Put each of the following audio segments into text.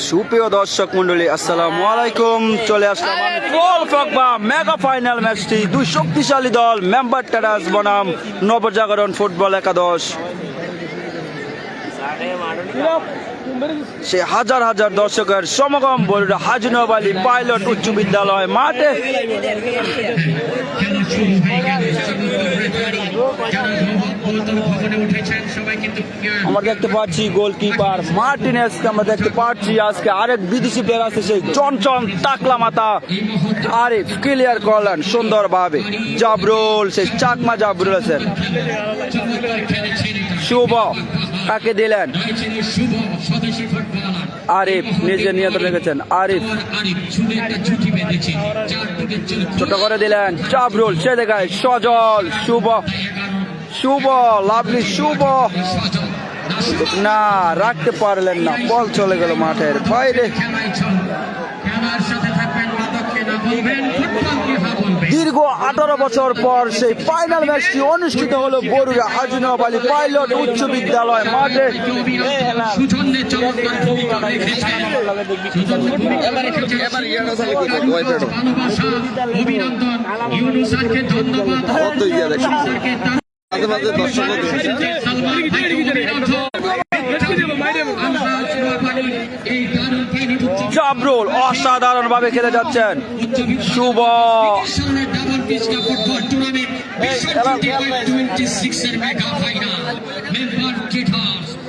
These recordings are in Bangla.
সুপ্রিয় দর্শক মন্ডলী, আসসালামু আলাইকুম। চলে আসলাম আমি গোল ফকবা মেগা ফাইনাল ম্যাচটি। দুই শক্তিশালী দল মেম্বার ট্রেডার্স বনাম নবজাগরণ ফুটবল একাদশ। সে হাজার হাজার দর্শকের সমাগম বরুড়া হাজি নওয়াব আলী পাইলট উচ্চ বিদ্যালয় মাঠে। আমরা দেখতে পাচ্ছি গোলকিপার মার্টিনেস, আমরা দেখতে পাচ্ছি আজকে আরেক বিদেশি প্লেয়ার আছে, সেই চঞ্চল টাকলা মাথা আরিফ ক্লিয়ার করলেন সুন্দরভাবে। জাবরুল, সেই চাকমা জাবরুল আছেন। শুভ কাকে দিলেন? আরিফ নিজে নিয়ন্ত্রণ রেখেছেন। আরিফ ছোট করে দিলেন। জাবরুল সে দেখায় সজল। শুভ, শুভ লাভলি, শুভ না রাখতে পারলেন না, বল চলে গেল মাঠের বাইরে। দীর্ঘ 18 বছর পর সেই ফাইনাল ম্যাচটি অনুষ্ঠিত হলো বরুড়া হাজি নওয়াব আলী পাইলট উচ্চ বিদ্যালয় মাঠে। জাবরুল অসাধারণ ভাবে খেলে যাচ্ছেন। শুভ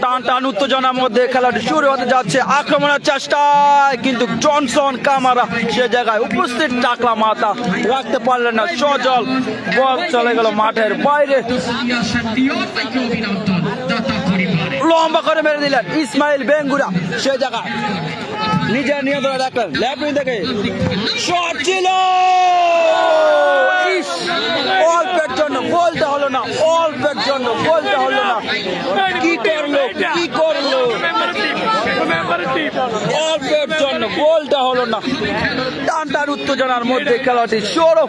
টান টান উত্তেজনার মধ্যে খেলাটি শুরু হতে যাচ্ছে। আক্রমণের চেষ্টায় কিন্তু জনসন কামারা সে জায়গায় উপস্থিত, টাকলা মাথা রাখতে পারলেন না। সজল, বল চলে গেল মাঠের বাইরে। লম্বা করে মেরে দিলেন ইসমাইল বেঙ্গুরা, সে জায়গায় নিজের নিয়ন্ত্রণে রাখলেন। লেফট থেকে শট ছিল, অল্পের জন্য গোলটা হলো না, অল্পের জন্য গোলটা হলো না। কি করলো, কি করলো, অল্পের জন্য গোলটা হলো না। টান টান উত্তেজনার মধ্যে খেলাটি শুরু।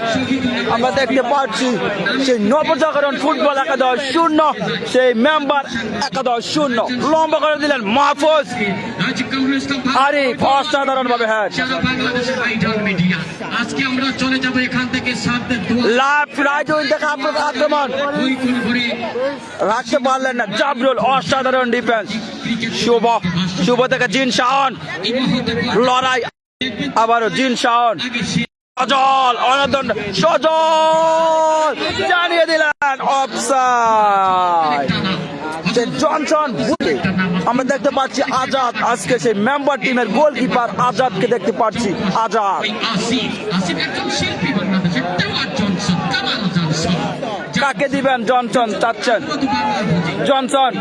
আমরা দেখতে পাচ্ছি সেই নবজাগরণ ফুটবল একাদশ 0, সেই মেম্বার একাদশ 0। লম্বা করে দিলেন মাহফুজ। আরিফ অসাধারণ ভাবে আজকে আমরা চলে যাব এখান থেকে আক্রমণ রাখতে পারলেন না। জাবরুল অসাধারণ ডিফেন্স। শুভ, শুভ থেকে জিন শাওন, লড়াই আবারও জিন শাওন। সজল অনদণ্ড, সজল জানিয়ে দিলেন অফসাইড। জনসন, আমরা দেখতে পাচ্ছি আজাদ, আজকে সেই মেম্বার টিমের গোলকিপার আজাদকে দেখতে পাচ্ছি। আজাদ কাকে দিবেন? জনসন চাচ্ছেন। জনসন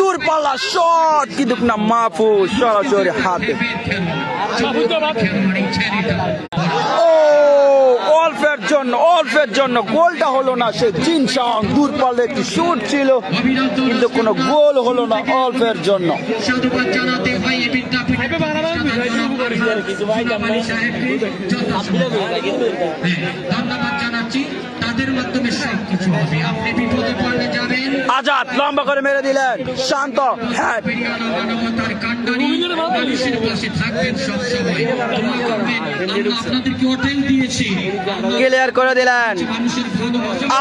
দূরপাল্লা শট কিন্তু না, মাহফুজ সরাসরি হাতে। অল্পের জন্য, অল্পের জন্য গোলটা হলো না। সে জিন শাওন দূরপাল্লা একটি শুট ছিল কিন্তু কোনো গোল হলো না, অল্পের জন্য। আজাদ লম্বা করে মেরে দিলেন। শান্ত ক্লিয়ার করে দিলেন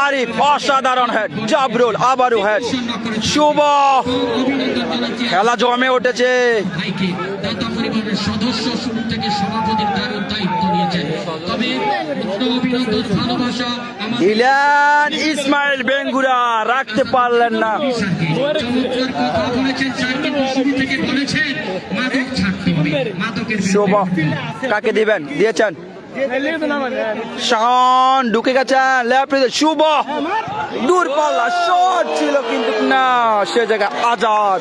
আরিফ, অসাধারণ হেড। জাবরুল আবারও হেড। শুভ, খেলা জমে উঠেছে। সদস্য শুরু থেকে সভাপতির দায়িত্ব নিয়েছেন। তবে অভিনন্দন, ভালোবাসা দিলেন ইসমাইল বেঙ্গুরা, রাখতে পারলেন না। শুভ কাকে দিবেন? দিয়েছেন শাওন, ঢুকে গেছেন লেফট। শুভ দূরপাল্লা শট ছিল কিন্তু না, সে জায়গায় আজাদ।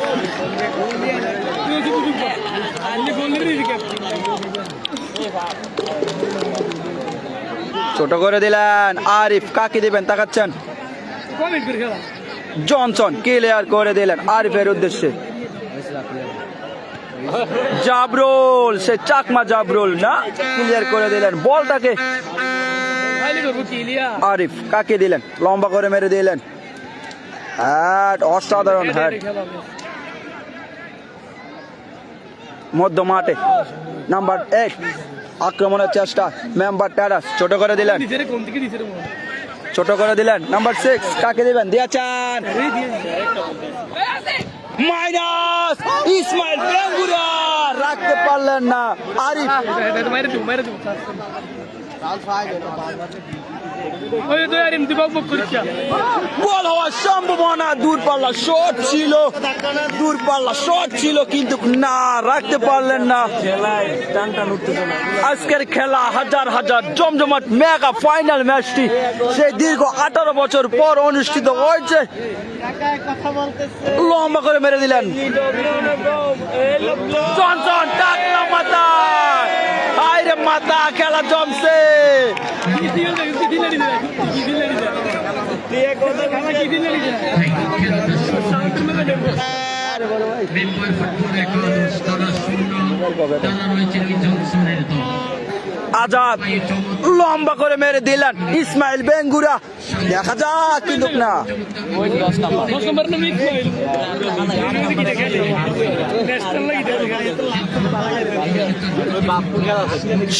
ছোট করে দিলেন আরিফ, কাকে দিবেন তাকাচ্ছেন। জনসন ক্লিয়ার করে দিলেন আরিফের উদ্দেশ্যে। জাবরুল, সে চাকমা জাবরুল না, ক্লিয়ার করে দিলেন বলটাকে। আরিফ কাকে দিলেন, লম্বা করে মেরে দিলেন। অসাধারণ হেড মধ্য মাঠে। নাম্বার 8 আক্রমণের চেষ্টা, মেম্বার টেরাস ছোট করে দিলেন, ছোট করে দিলেন। নাম্বার 6 কাকে দিবেন, দিয়েছেন মাইনাস। ইসমাইল বেঙ্গুরা রাখতে পারলেন না। আরিফ বল হওয়ার সম্ভাবনা, দূরপাল্লা শট ছিল, দূরপাল্লা শট ছিল, কিন্তু না রাখতে পারলেন না। আজকের খেলা হাজার হাজার জমজমাট মেগা ফাইনাল ম্যাচটি সেই দীর্ঘ 18 বছর পর অনুষ্ঠিত হয়েছে। লম্বা করে মেরে দিলেন জনসন, টাকলা মাথা, আইরে মাথা, খেলা জমছে। আজাদ লম্বা করে মেরে দিলেন ইসমাইল বেঙ্গুরা, দেখা যাক কিন্তু না।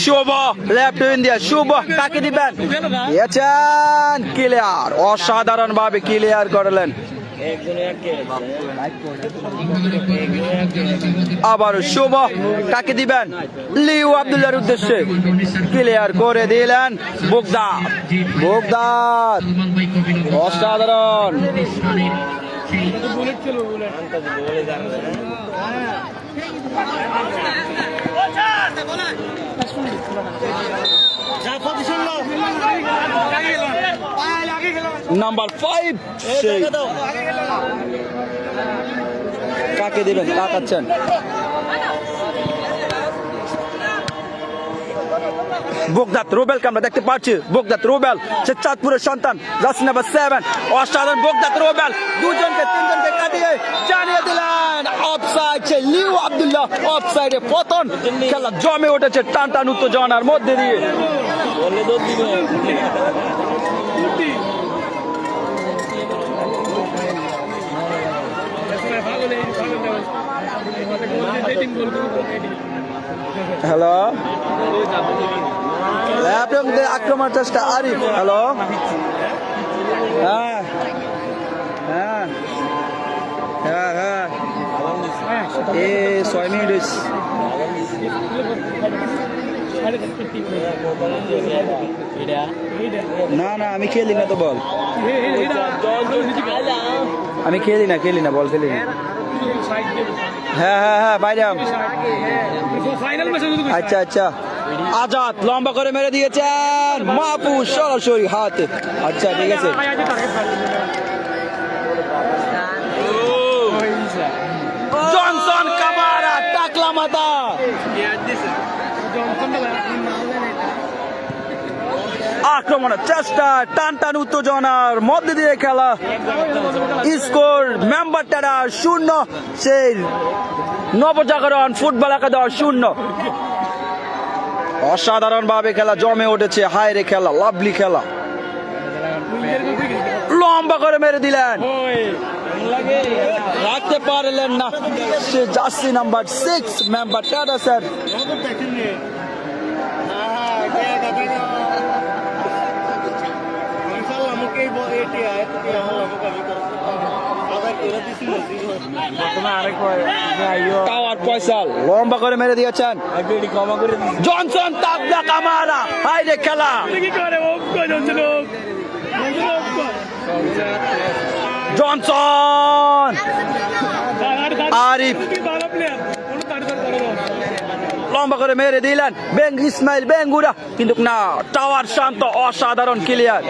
শুভ লেফট ইন্ডিয়া, শুভ কাকে দিবেন, দিয়েছেন ক্লিয়ার, অসাধারণ ভাবে ক্লিয়ার করলেন। আবার শুভ কাকে দিবেন, লিউ আব্দুল্লাহর উদ্দেশ্যে ক্লিয়ার করে দিলেন বুগদাদ, বুগদাদ অসাধারণ। নাম্বার 5 কাকে দিবেন, তাকাচ্ছেন বুগদাদ রুবেলকে আমরা দেখতে পাচ্ছি। বুগদাদ রুবেল সে চাঁদপুরের সন্তান, জার্সি নাম্বার 7 অসাধারণ। বুগদাদ রুবেল দুজনকে তিনজনকে কাটিয়ে জানিয়ে দিলেন অফসাইড। সে লিউ আব্দুল্লাহ অফসাইডে পতন। খেলা জমে উঠেছে টান টান উত্তেজনার মধ্যে দিয়ে। হ্যালো, আক্রমণ চেষ্টা আরিফ। হ্যালো, হ্যাঁ হ্যাঁ হ্যাঁ হ্যাঁ 6 মিনিট। না না আমি খেলি না তো, বল আমি খেলি না বল খেলি না। হ্যাঁ হ্যাঁ হ্যাঁ বাইরে। আচ্ছা আচ্ছা, আজাদ লম্বা করে মেরে দিয়েছেন মাহফুজ সরাসরি হাতে। আচ্ছা ঠিক আছে। জনসন কামারা টাকলা মাথা, আক্রমণের চেষ্টা, টান টান উত্তেজনার মধ্যে দিয়ে খেলা। স্কোর মেম্বার টেরা 0, সেই নবজাগরণ ফুটবল একাদশ 0। অসাধারণ ভাবে খেলা জমে উঠেছে। হায়রে খেলা, লাভলি খেলা। লম্বা করে মেরে দিলেন, রাখতে পারলেন না। সে জার্সি নাম্বার 6 মেম্বার টেরা স্যার। লম্বা করে মেরে দিয়েছেন জনসন, তাবলা কামারা। হাইরে খেলা, জনসন আরিফ লম্বা করে মেরে দিলেন ইসমাইল বেঙ্গুরা, কিন্তু না, টাওয়ার শান্ত অসাধারণ ক্লিয়ার।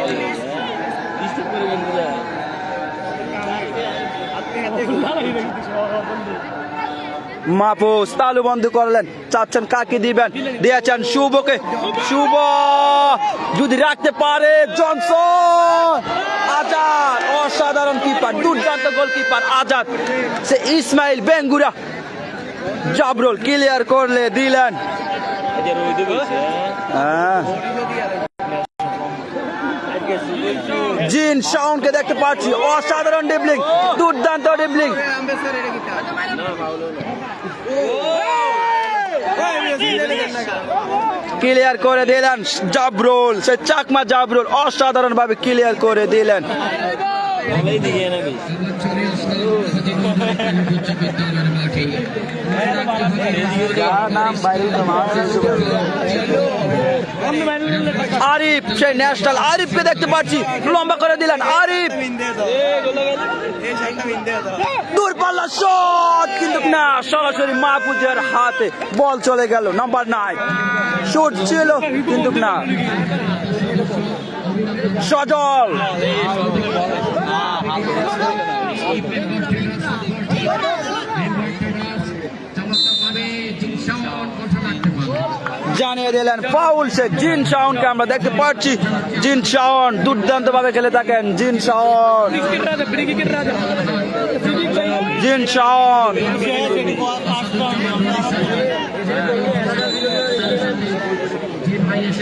মাহফুজ তালু বন্ধ করলেন, চাচ্ছেন কাকে দিবেন, দিয়েছেন শুভকে। শুভ যদি রাখতে পারে, জনসন। আজাদ অসাধারণ কিপার, দুর্দান্ত গোলকিপার আজাদ। সে ইসমাইল বেঙ্গুরা জাবরুল ক্লিয়ার করলে দিলেন। জিন শাওনকে দেখতে পাচ্ছি, অসাধারণ ডিবলিং, দুর্দান্ত ডিবলিং। ক্লিয়ার করে দিলেন জাবরুল, সে চাকমা জাবরুল অসাধারণ ভাবে ক্লিয়ার করে দিলেন। আরিফ, সেই ন্যাশনাল আরিফকে দেখতে পাচ্ছি, লম্বা করে দিলেন আরিফ, দূরপাল্লা শট কিন্তু না, সরাসরি মাহফুজের হাতে বল চলে গেল। নাম্বার 9 শট ছিল কিন্তু না। সজল জানিয়ে দিলেন ফাউল, সে জিন শাওনকে আমরা দেখতে পাচ্ছি। জিন শাওন দুর্দান্ত ভাবে খেলে থাকেন। জিন শাওন, জিন শাওন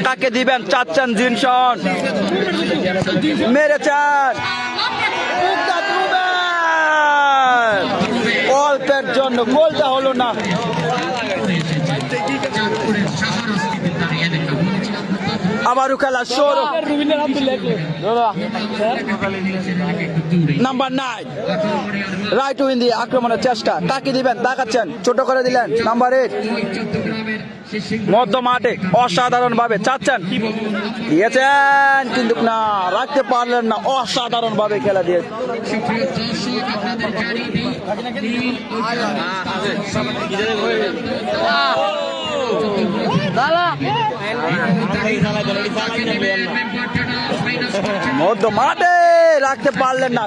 তাকে দিবেন চাচ্ছেন। জিন শাওন মেরেছেন, অল্পের জন্য গোলটা হলো না। আবারও খেলা শুরু। নাম্বার 9 রাইট উইন দিয়ে আক্রমণের চেষ্টা, তাকে দিবেন, তাকাচ্ছেন, ছোট করে দিলেন। নাম্বার 8 মধ্য মাঠে অসাধারণ ভাবে চাচ্ছেন, দিয়েছেন কিন্তু না, রাখতে পারলেন না, অসাধারণ ভাবে খেলা দিয়ে। মধ্য মাঠে রাখতে পারলেন না,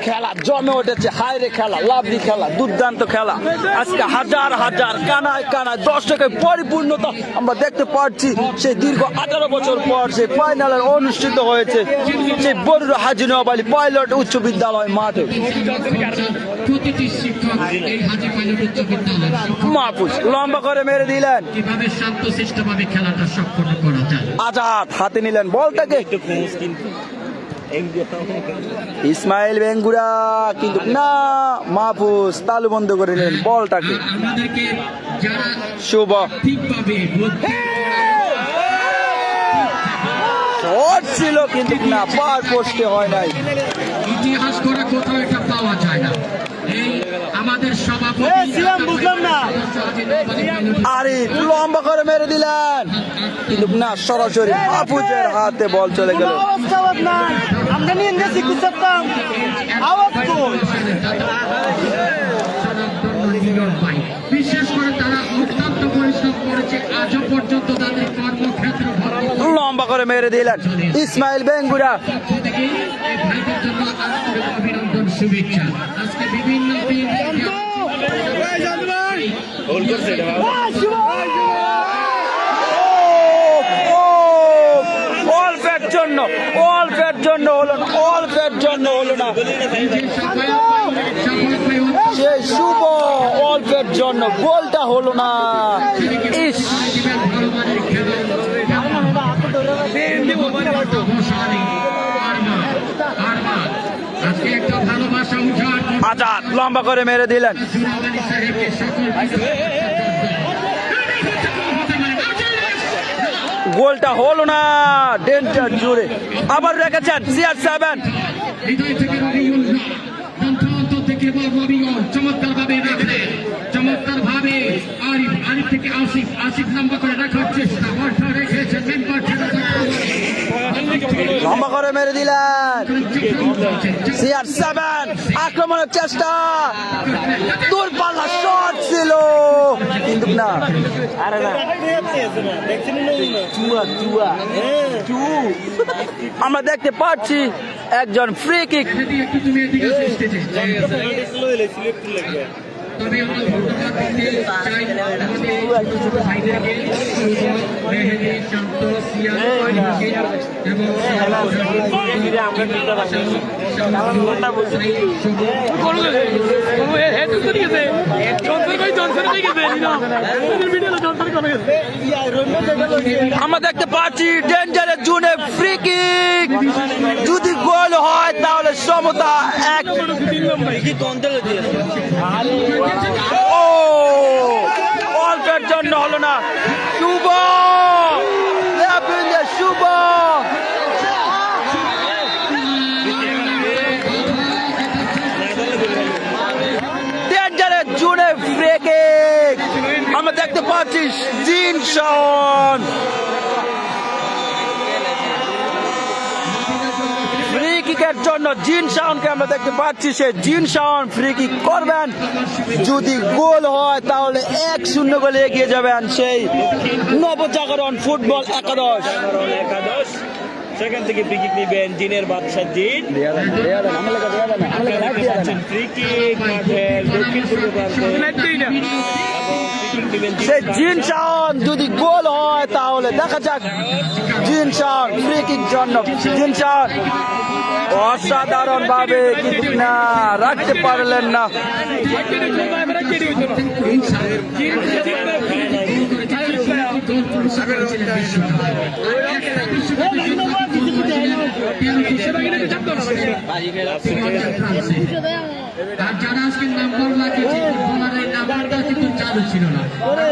খেলা জমে উঠেছে। হায়রে খেলা, লাভলি খেলা, দুর্দান্ত খেলা। আজকে হাজার হাজার কানায় কানায় দর্শকের পরিপূর্ণতা আমরা দেখতে পাচ্ছি। সেই দীর্ঘ 18 বছর পর সেই ফাইনালের অনুষ্ঠিত হয়েছে সেই বরুড়া হাজী নওয়াব আলী পাইলট উচ্চ বিদ্যালয় মাঠে। মাহফুজ লম্বা করে মেরে দিলেন, আজাদ হাতে নিলেন বলটাকে। ইসমাইল বেঙ্গুরা কিন্তু না, মাহফুজ তালু বন্ধ করে নিলেন বলটাকে। শুভ শট ছিল কিন্তু না, পার পোস্টে হয় নাই। ইতিহাস করা কোথাও এটা পাওয়া যায় না। এই আমাদের সভাপতি বুঝলাম না, আরিফ লম্বা করে মেরে দিলেন কিন্তু না, সরাসরি মাহফুজের হাতে বল চলে গেল। বিশেষ করে তারা অত্যন্ত পরিশ্রম করেছে, আজও পর্যন্ত তাদের কর্মক্ষেত্র লম্বা করে মেরে দিলেন ইসমাইল বেঙ্গুরা। অভিনন্দন, শুভেচ্ছা। আজকে বিভিন্ন অল্পের জন্য, অল্পের জন্য হলো না, অল্পের জন্য হলো না। সেই শুভ অল্পের জন্য গোলটা হলো না। ইস, আজাদ লম্বা করে মেরে দিলেন। গোলটা হলো না, ডেন্টার জুড়ে আবার রেখেছেন CR7। চমৎকার ভাবে রাখলেন, চমৎকার ভাবে আরিফ থেকে আসিফ লম্বা করে রাখার চেষ্টা, বলটা রেখেছেন লম্বা করে মেরে দিলেন CR7। আক্রমণের চেষ্টা, দূরপাল্লা শট ছিল কিন্তু না। আমরা দেখতে পাচ্ছি একজন ফ্রি কিক। তবে আমরা ধন্যবাদ দিতে চাই আমাদের ছোট ভাইদেরকে মেহেদি, শান্ত, সিয়াম, এবং আমরা দেখতে পাচ্ছি ডেঞ্জারের জুনে ফ্রি কিক, যদি গোল হয় তাহলে সমতা এক। ও অল্পের জন্য হলো না। শুভ শুভ ডেঞ্জারের জুনে ফ্রি কিক আমরা দেখতে পাচ্ছি জিন শাওন। ফ্রি কিকের জন্য জিন শাওনকে আমরা দেখতে পাচ্ছি, সে জিন শাওন ফ্রি কিক করবেন, যদি গোল হয় তাহলে 1-0 গোলে এগিয়ে যাবেন সেই নবজাগরণ ফুটবল একাদশ। সেখান থেকে ফ্রি কিক নিবেন জিনের বাদশা জিন। ফ্রি কিক মাঠের দক্ষিণ পূর্ব প্রান্তে সেই জিন শাওন যদি গোল হয় তাহলে দেখা যাক। জিন শাওন ফ্রি কিক জন্য জিন শাওন অসাধারণ ভাবে কিন্তু না রাখতে পারলেন না। আর যারা আজকে নাম্বার লাগিয়েছে ফুটবলারের নাম্বারটা কিন্তু চালু ছিল না,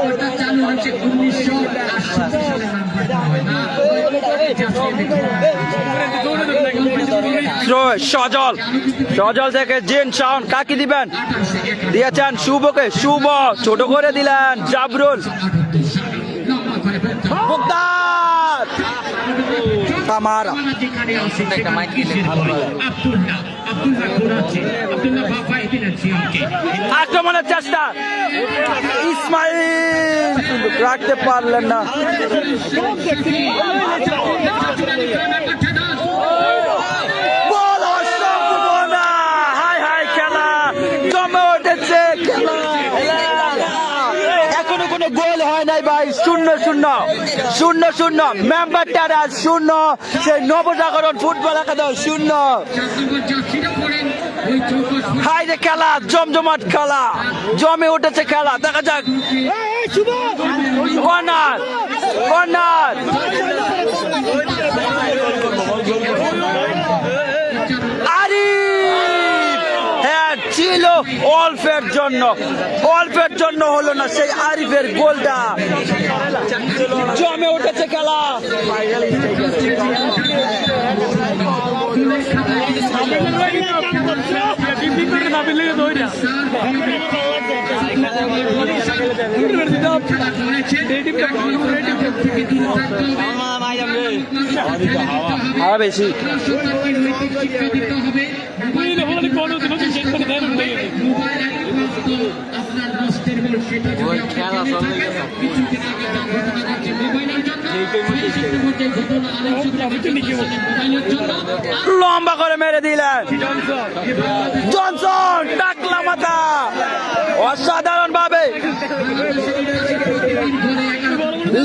ওটা চালু হচ্ছে 1968 সালে নাম্বারটা হয় না। সজল সজল থেকে জিন শাওন কাকে দিবেন, দিয়েছেন শুভকে, শুভ ছোট করে দিলেন জাবরুল মুক্তার কামারা। আক্রমণের চেষ্টা ইসমাইল কিন্তু রাখতে পারলেন না। বল অসম্পূর্ণ। হাই হাই খেলা জমে উঠেছে, খেলা এখনো কোনো গোল হয় নাই ভাই। 0-0 মেম্বার টেরাস 0, সেই নবজাগরণ ফুটবল একাদশ 0। হাই রে খেলা, জমজমাট খেলা, জমে উঠেছে খেলা। দেখা যাক কর্নার কর্নার হ্যাঁ ছিল অল্পের জন্য হলো না সেই আরিফের গোলটা। জমে উঠেছে খেলা। হাওয়া বেশি। লম্বা করে মেরে দিলেন জনসন, টাকলা মাথা অসাধারণ ভাবে।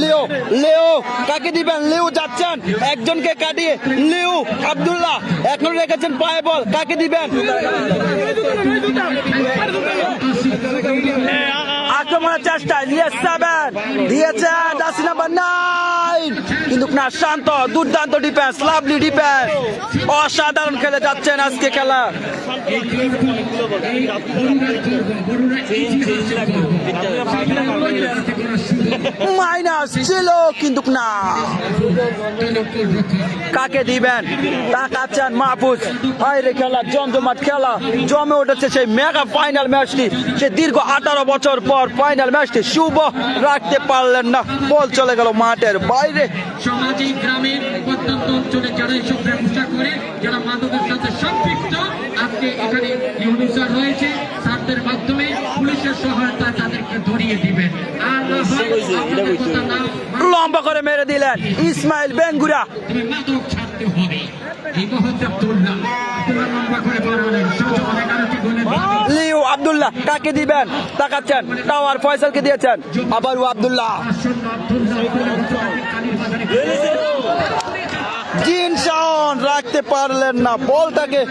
লিও লিও কাকে দিবেন, লিও যাচ্ছেন একজনকে কাটিয়ে, লিও আব্দুল্লাহ এখন রেখেছেন পায়ে বল, কাকে দিবেন। আক্রমণের চেষ্টা দিয়েছে জার্সি নাম্বার 9, কিন্তু না শান্ত, দুর্দান্ত ডিফেন্স, লাভলি ডিফেন্স, অসাধারণ খেলে যাচ্ছেন আজকে খেলা। মাইনাস ছিল কিন্তু না, কাকে দিবেন তাকাচ্ছেন মাহফুজ। হায়রে খেলা, জমজমাট খেলা, জমে উঠেছে সেই মেগা ফাইনাল ম্যাচটি, সে দীর্ঘ 18 বছর পর ফাইনাল ম্যাচটি শুভ রাখতে পারলেন না, বল চলে গেল মাঠের বাইরে। সামাজিক গ্রামের প্রত্যন্ত অঞ্চলে যারা এসব ব্যবসা করে, যারা মাদকের সাথে সম্পৃক্ত, আজকে এখানে ইউনিসার রয়েছে, তাদের মাধ্যমে পুলিশের সহায়তা তাদেরকে ধরিয়ে দিবেন। আর লম্বা করে মেরে দিলেন ইসমাইল বেঙ্গুরা। তুমি মাদক ছাড়তে হবে। এই মুহূর্তে আব্দুল্লাহ লম্বা করে বাড়ালেন, লিও আব্দুল্লাহ কাকে দিবেন তাকাচ্ছেন, টাওয়ার ফয়সালকে দিয়েছেন, আবারও আব্দুল্লাহ, জিন শাওন রাখতে পারলেন না বলটাকে।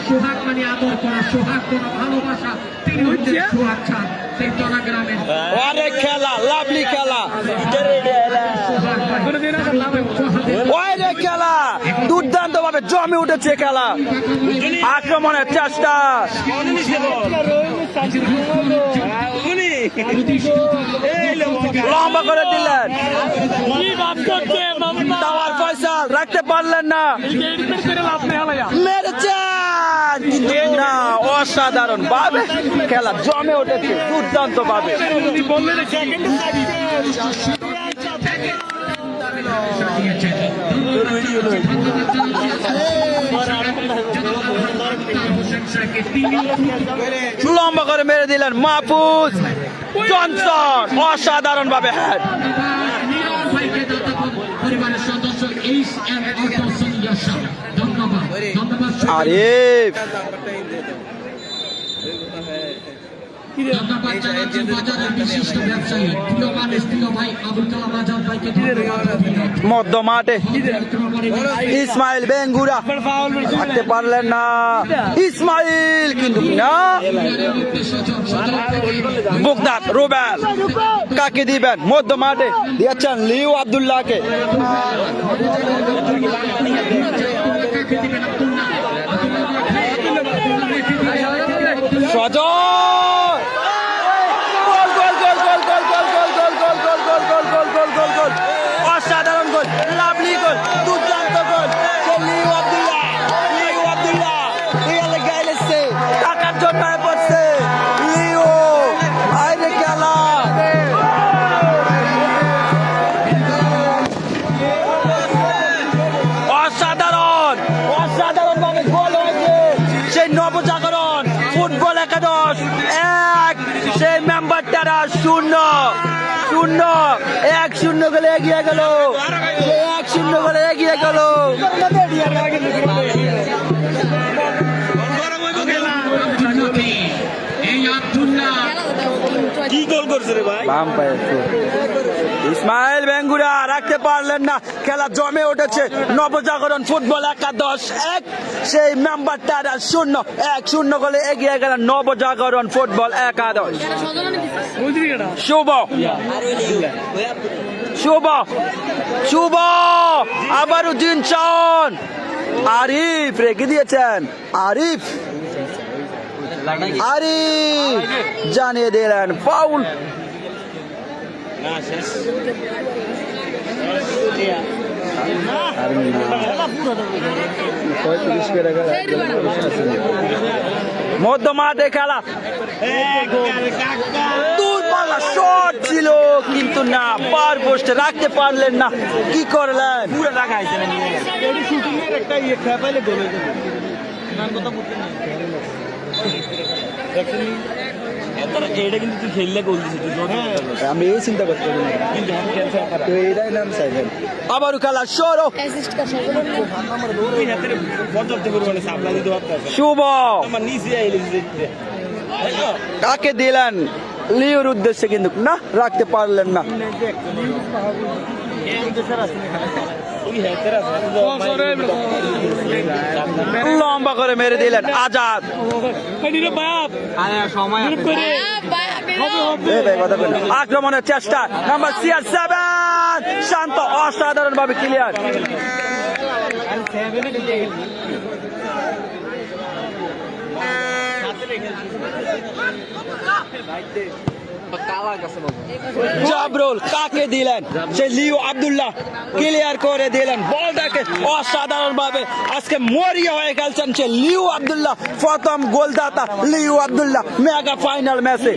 সোহাগ মানে আদর করা, সোহাগ করা ভালোবাসা, তিনি হচ্ছেন সোহাগ খান, সেই চলা গ্রামের অনেক খেলা, লাভলি খেলা, অনেক খেলা, দুর্দান্ত ভাবে জমে উঠেছে খেলা, আক্রমণের চেষ্টা, লম্বা করে দিলেন, টাওয়ার ফয়সাল রাখতে পারলেন না, মেরেছেন কিন্তু না, অসাধারণ ভাবে খেলা জমে উঠেছে দুর্দান্ত ভাবে। লম্বা করে মেরে দিলেন মাহফুজ জনসন, অসাধারণ ভাবে হ্যাড। পরিবারের সদস্য ধন্যবাদ, ধন্যবাদ। আরিফ ধন্যবাদ জানাচ্ছি বাজারের বিশিষ্ট ব্যবসায়ী প্রিয় মানুষ, প্রিয় ভাই আবুল কালাম আজাদ ভাইকে ধন্যবাদ। মধ্য মাঠে ইসমাইল বেঙ্গুরা রাখতে পারলেন না, ইসমাইল কিন্তু না, বুকদার রুবেল কাকে দিবেন, মধ্য মাঠে দিয়েছেন লিউ আব্দুল্লাহকে, সজল গোল, অসাধারণ গোল, লাভলি গোল, দুর্দান্ত গোল, লিউ আব্দুল্লাহ, লিউ আব্দুল্লাহ গাইলেছে টাকার জন্য পড়ছে, লিও আইরে খেলা, অসাধারণ, অসাধারণ ভাবে গোল হয়েছে, সেই নবজাগরণ ফুটবল একাদশ 1, সেই মেম্বারটারা 0-0 গোলে এগিয়ে গেল, 1-0 গোলে এগিয়ে গেল। কি গোল করছে রে ভাই? ইসমাইল বেঙ্গুরা রাখতে পারলেন না, খেলা জমে উঠেছে, নবজাগরণ ফুটবল একাদশ 1, সেই মেম্বারটারা 0-1 গোলে এগিয়ে গেল নবজাগরণ ফুটবল একাদশ। শুভ শুভ শুভ আবারও জিন শাওন, আরিফ রেখে দিয়েছেন, আরিফ জানিয়ে দিলেন ফাউল। না শেষ। মধ্য মাঠে খেলা, দূরপাল্লা শট ছিল কিন্তু না, পার পোস্টে রাখতে পারলেন না, কি করলেন? পুরো টাকা আইছে না নিয়ে এডি শুটিং এর একটা ইয়ে খেলা পাইলে গোল হয়ে যাবে। নাম কথা বলতে না অ্যাকচুয়ালি এটা কিন্তু তুই খেললে গোল দিছিস তুই জোর আমি এই চিন্তা করতে পারি না, কিন্তু আমি ক্যান্সার খারাপ তো এইটাই নাম চাইবেন। আবারও খেলা শুরু, তুই হাতের পর্যাপ্ত পরিমাণে সাপ্লাই দিতে পারতাস। শুভ আমার নিচে আইলে দিতে কাকে দিলেন, লিওর উদ্দেশ্যে কিন্তু না, রাখতে পারলেন না। লম্বা করে মেরে দিলেন আজাদ, আক্রমণের চেষ্টা, নাম্বার CR7 শান্ত, অসাধারণ ভাবে ক্লিয়ার, জাবরুল কাকে দিলেন, সে লিও আব্দুল্লাহ ক্লিয়ার করে দিলেন বলটাকে, অসাধারণ ভাবে আজকে মরিয়া হয়ে গেছেন সে লিও আব্দুল্লাহ, প্রথম গোলদাতা লিও আব্দুল্লাহ মেগা ফাইনাল ম্যাচে।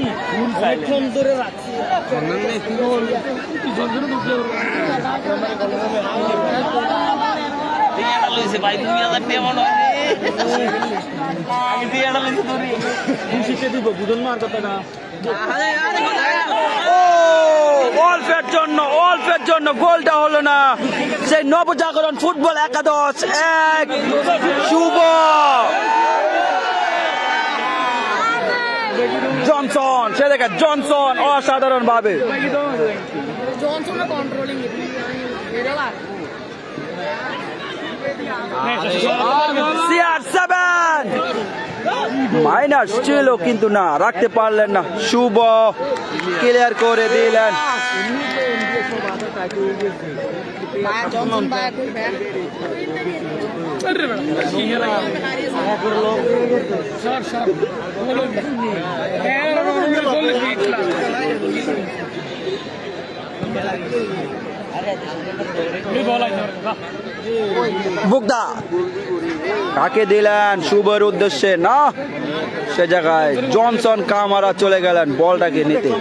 অল্পের জন্য গোলটা হলো না। সেই নবজাগরণ ফুটবল একাদশ 1 শুভ জনসন, সে দেখে জনসন অসাধারণ ভাবে Johnson controlling it. CR7 minus ছিল কিন্তু না, রাখতে পারলেন না। শুভ ক্লিয়ার করে দিলেন। Johnson by कोई बैट বুকদা কাকে দিলেন শুভর উদ্দেশ্যে না, সে জায়গায় জনসন কামারা চলে গেলেন বলটাকে নিতে।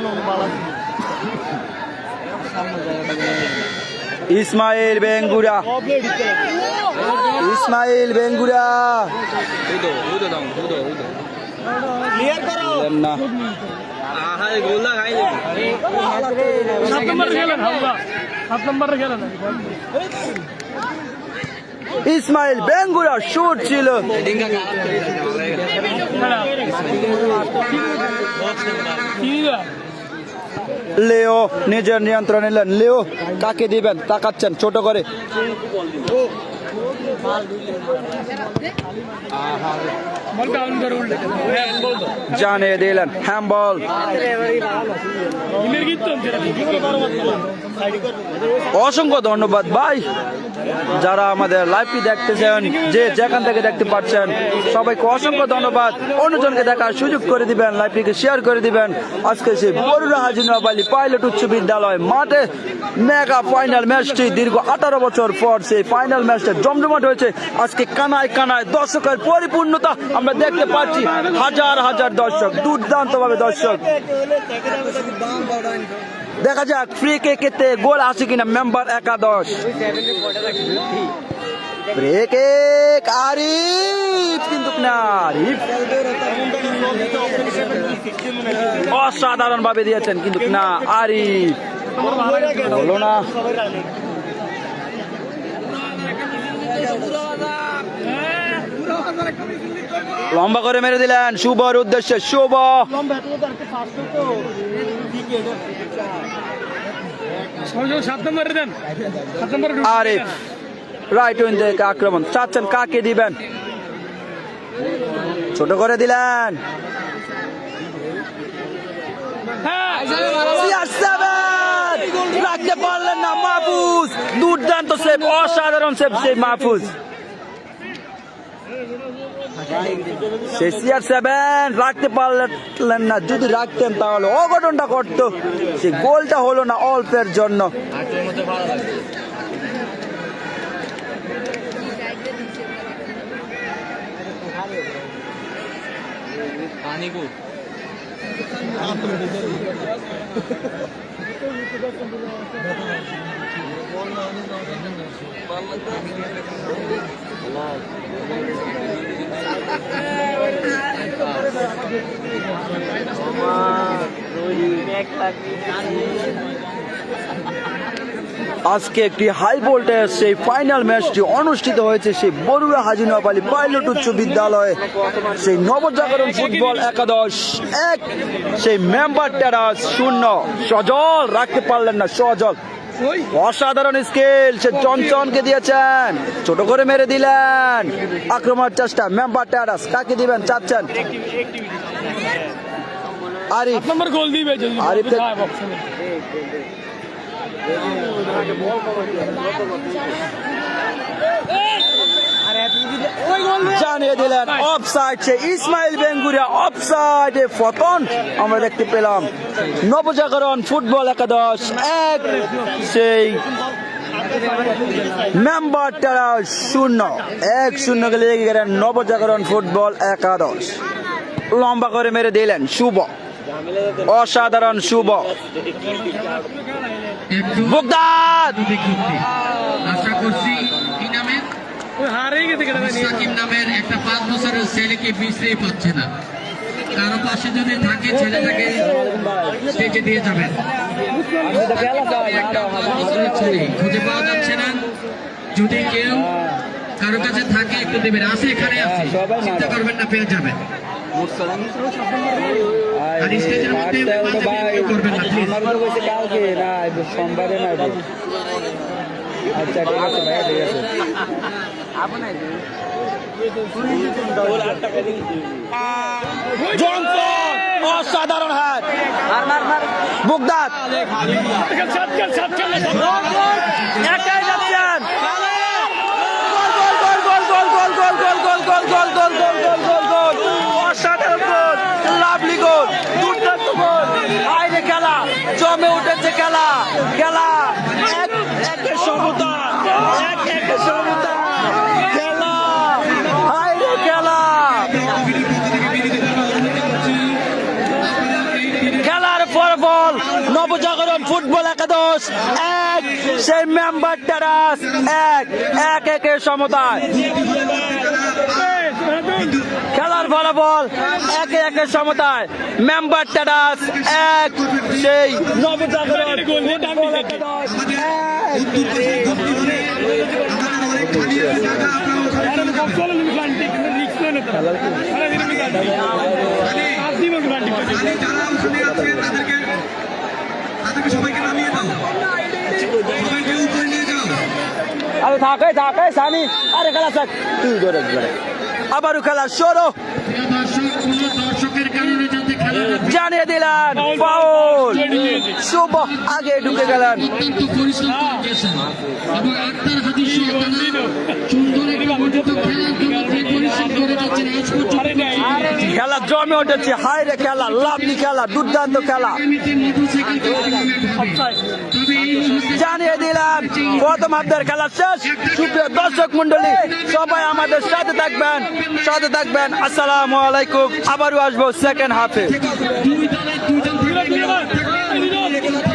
ইসমাইল বেঙ্গুরা ক্লিয়ার করো দিলেন না। ইসমাইল বেঙ্গুরা শুট ছিল, লেও নিজের নিয়ন্ত্রণ নিলেন। লেও কাকে দিবেন তাকাচ্ছেন ছোট করে। জানিয়ে দিলেন হ্যান্ডবল। অসংখ্য ধন্যবাদ ভাই, যারা আমাদের লাইভটি দেখতেছেন, যে যেখান থেকে দেখতে পাচ্ছেন, সবাইকে অসংখ্য ধন্যবাদ। অন্যজনকে দেখার সুযোগ করে দিবেন, লাইভটিকে শেয়ার করে দিবেন। আজকে সেই বরুড়া হাজী নোয়াখালী পাইলট উচ্চ বিদ্যালয় মাঠে মেগা ফাইনাল ম্যাচটি দীর্ঘ 18 বছর পর সেই ফাইনাল ম্যাচটা জমজমাট হয়েছে। আজকে কানায় কানায় দর্শকের পরিপূর্ণতা আমরা দেখতে পাচ্ছি, হাজার হাজার দর্শক, দুর্দান্ত ভাবে দর্শক। দেখা যাক ফ্রি কিকে গোল আসে কিনা মেম্বার একাদশ। ফ্রি কিক আরিফ, কিন্তু না, আরিফ অসাধারণ ভাবে দিয়েছেন কিন্তু না, আরিফ হলো না। লম্বা করে মেরে দিলেন শুভর উদ্দেশ্যে। শুভ আরিফ রাইট উইং থেকে আক্রমণ চাচ্ছেন, কাকে দিবেন? ছোট করে দিলেন। রাখতে পারলেন না মাহফুজ, দুর্দান্ত সেভ, অসাধারণ সেভ সেই মাহফুজ। CR7 রাখতে পারলেন না, যদি রাখতেন তাহলে অঘটনটা করতো। সে গোলটা হলো না অল্পের জন্য। আজকে একটি হাই ভোল্টেজ সেই ফাইনাল ম্যাচটি অনুষ্ঠিত হয়েছে সেই বরুড়া হাজী নোয়াখালী পাইলট উচ্চ বিদ্যালয়ে। সেই নবজাগরণ ফুটবল একাদশ 1, সেই মেম্বার টেরাস 0। সজল রাখতে পারলেন না, সজল অসাধারণ স্কিল, সে জনসনকে দিয়েছেন, ছোট করে মেরে দিলেন। আক্রমণের চেষ্টা মেম্বার টেরাস, কাকে দিবেন চাচ্ছেন? আরিফ গোল দিবে, আরিফ জানিয়ে দিলেন অফসাইড। সে ইসমাইল বেঙ্গুরিয়া অফসাইডে পতন আমরা দেখতে পেলাম। নবজাগরণ ফুটবল একাদশ 1, সেই মেম্বার টেরাস 0। 1-0 লেগে গেলেন নবজাগরণ ফুটবল একাদশ। লম্বা করে মেরে দিলেন শুভ, অসাধারণ শুভ। বুকদাদ আশা করছি কি নামে সাকিব নামের একটা 5 বছরের ছেলেকে মিশতেই পাচ্ছে না। কারো পাশে যদি থাকে ছেলেটাকে স্টেজে দিয়ে যাবেন। খুঁজে পাওয়া যাচ্ছে না, যদি কেউ কারো কাছে থাকে একটু দেবেন। আছে, এখানে আছে, চিন্তা করবেন না, পেয়ে যাবেন। আর স্টেজের মধ্যে কেউ করবেন না প্লিজ। কালকে না সোমবারে না। আচ্ছা ঠিক আছে ভাইয়া, ঠিক আছে। জনসন অসাধারণ হাত, বুকদাত একাই যাচ্ছেন। অসাধারণ গোল, লাভলি গোল, দুর্দান্ত গোল। আইরে খেলা জমে উঠেছে, খেলা খেলা একের সমতা, একের সমতা, খেলা আইরে খেলা। খেলার ফলাফল নবজাগরণ ফুটবল একাদশ 1, সেই মেম্বার টেরাস 1, একের সমতায়। খেলার ফলাফল 1-1 সমতায়, মেম্বার টেরাস 1, সেই নবজাগরণ ফুটবল একাদশ 1। আরে থাকে থাকে সানি, আরে খেলা থাক তুই ধরে আবারও খেলা শুরু। প্রিয় দর্শক, কোনো দর্শকের কারণে যাতে খেলা জানিয়ে দিলেন ফাউল, শুভ আগে ঢুকে গেলেন। অত্যন্ত পরিশ্রম করেছেন এবং আক্তার হাদিস সুন্দর একটি গঠিত খেলার জন্য যে পরিশ্রম করে যাচ্ছেন আজ পর্যন্ত খেলা জমে উঠেছে, হাইরে খেলা, লাভলি খেলা, দুর্দান্ত খেলা। মোটরসাইকেল তবে এই মুহূর্তে জানিয়ে দিলাম প্রথম হাফের খেলা শেষ। সুপ্রিয় দর্শক মন্ডলী, সবাই আমাদের সাথে থাকবেন, সাথে থাকবেন। আসসালামু আলাইকুম। আবারও আসবো সেকেন্ড হাফে। দুই দলের দুইজন